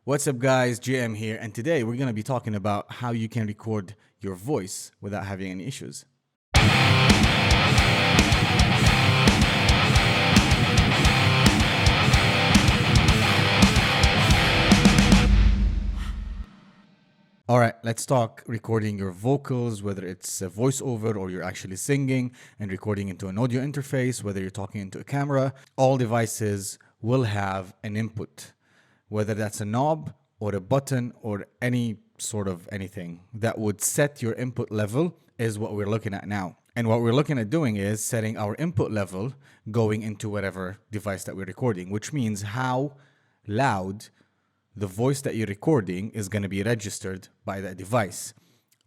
What's up guys, JM here, and today we're going to be talking about how you can record your voice without having any issues. Alright, let's talk recording your vocals, whether it's a voiceover or you're actually singing and recording into an audio interface, whether you're talking into a camera. All devices will have an input, whether that's a knob or a button or any sort of anything that would set your input level is what we're looking at now. And what we're looking at doing is setting our input level going into whatever device that we're recording, which means how loud the voice that you're recording is going to be registered by that device.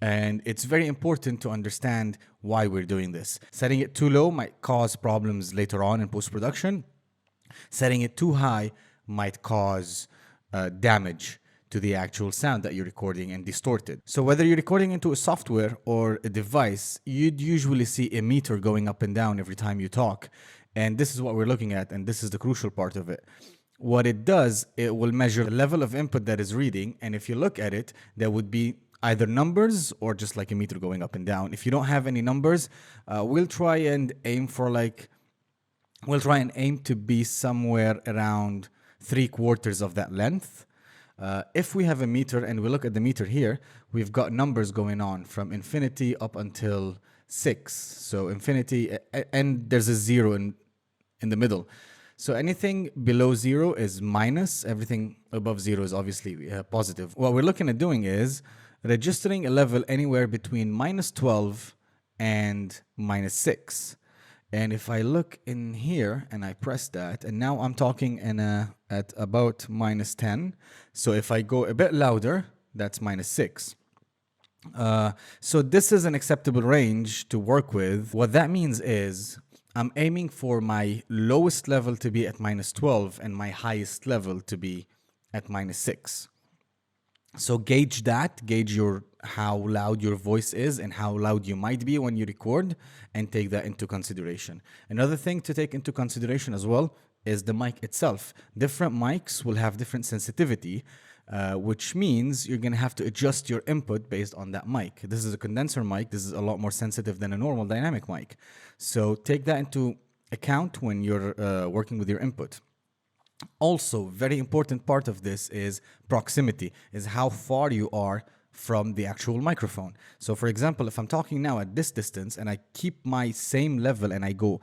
And it's very important to understand why we're doing this. Setting it too low might cause problems later on in post-production. Setting it too high might cause damage to the actual sound that you're recording and distort it. So whether you're recording into a software or a device, you'd usually see a meter going up and down every time you talk. And this is what we're looking at, and this is the crucial part of it. What it does, it will measure the level of input that is reading, and if you look at it, there would be either numbers or just like a meter going up and down. If you don't have any numbers, we'll try and aim to be somewhere around 3/4 of that length. If we have a meter and we look at the meter here, we've got numbers going on from infinity up until 6. So infinity, and there's a 0 in the middle. So anything below 0 is minus, everything above 0 is obviously positive. What we're looking at doing is registering a level anywhere between -12 and -6. And if I look in here and I press that, and now I'm talking at about -10. So if I go a bit louder, that's -6. So this is an acceptable range to work with. What that means is I'm aiming for my lowest level to be at -12 and my highest level to be at -6. So gauge how loud your voice is and how loud you might be when you record, and take that into consideration. Another thing to take into consideration as well is the mic itself. Different mics will have different sensitivity, which means you're going to have to adjust your input based on that mic. This is a condenser mic. This is a lot more sensitive than a normal dynamic mic. So take that into account when you're working with your input. Also, very important part of this is proximity, is how far you are from the actual microphone. So for example, if I'm talking now at this distance and I keep my same level and I go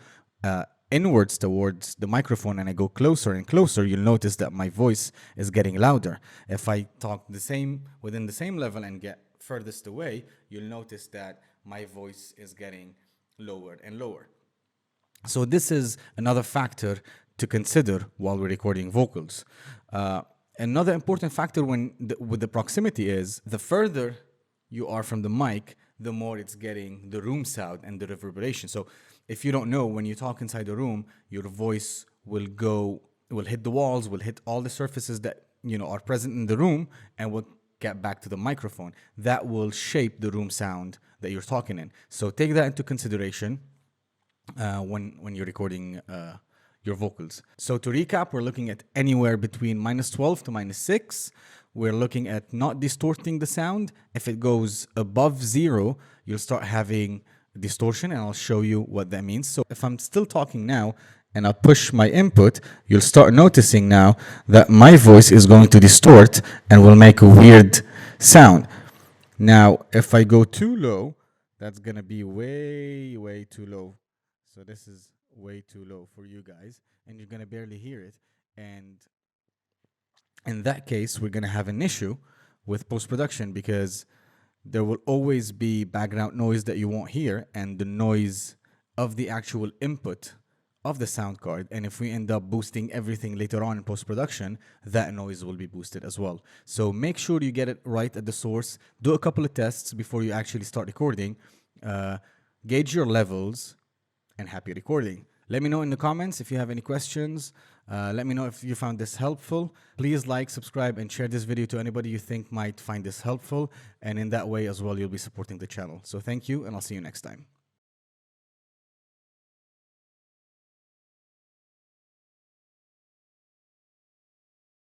inwards towards the microphone and I go closer and closer, you'll notice that my voice is getting louder. If I talk within the same level and get furthest away, you'll notice that my voice is getting lower and lower. So this is another factor to consider while we're recording vocals. Another important factor with the proximity is the further you are from the mic, the more it's getting the room sound and the reverberation. So if you don't know, when you talk inside a room, your voice will hit the walls, will hit all the surfaces that are present in the room, and will get back to the microphone. That will shape the room sound that you're talking in. So take that into consideration when you're recording your vocals. So to recap, we're looking at anywhere between -12 to -6. We're looking at not distorting the sound. If it goes above 0, you'll start having distortion, and I'll show you what that means. So if I'm still talking now and I push my input, you'll start noticing now that my voice is going to distort and will make a weird sound. Now, if I go too low, that's going to be way, way too low. So this is way too low for you guys, and you're going to barely hear it. And in that case, we're going to have an issue with post-production, because there will always be background noise that you won't hear, and the noise of the actual input of the sound card. And if we end up boosting everything later on in post-production, that noise will be boosted as well. So make sure you get it right at the source. Do a couple of tests before you actually start recording. Gauge your levels, and happy recording. Let me know in the comments if you have any questions. Let me know if you found this helpful. Please like, subscribe, and share this video to anybody you think might find this helpful. And in that way as well, you'll be supporting the channel. So thank you, and I'll see you next time.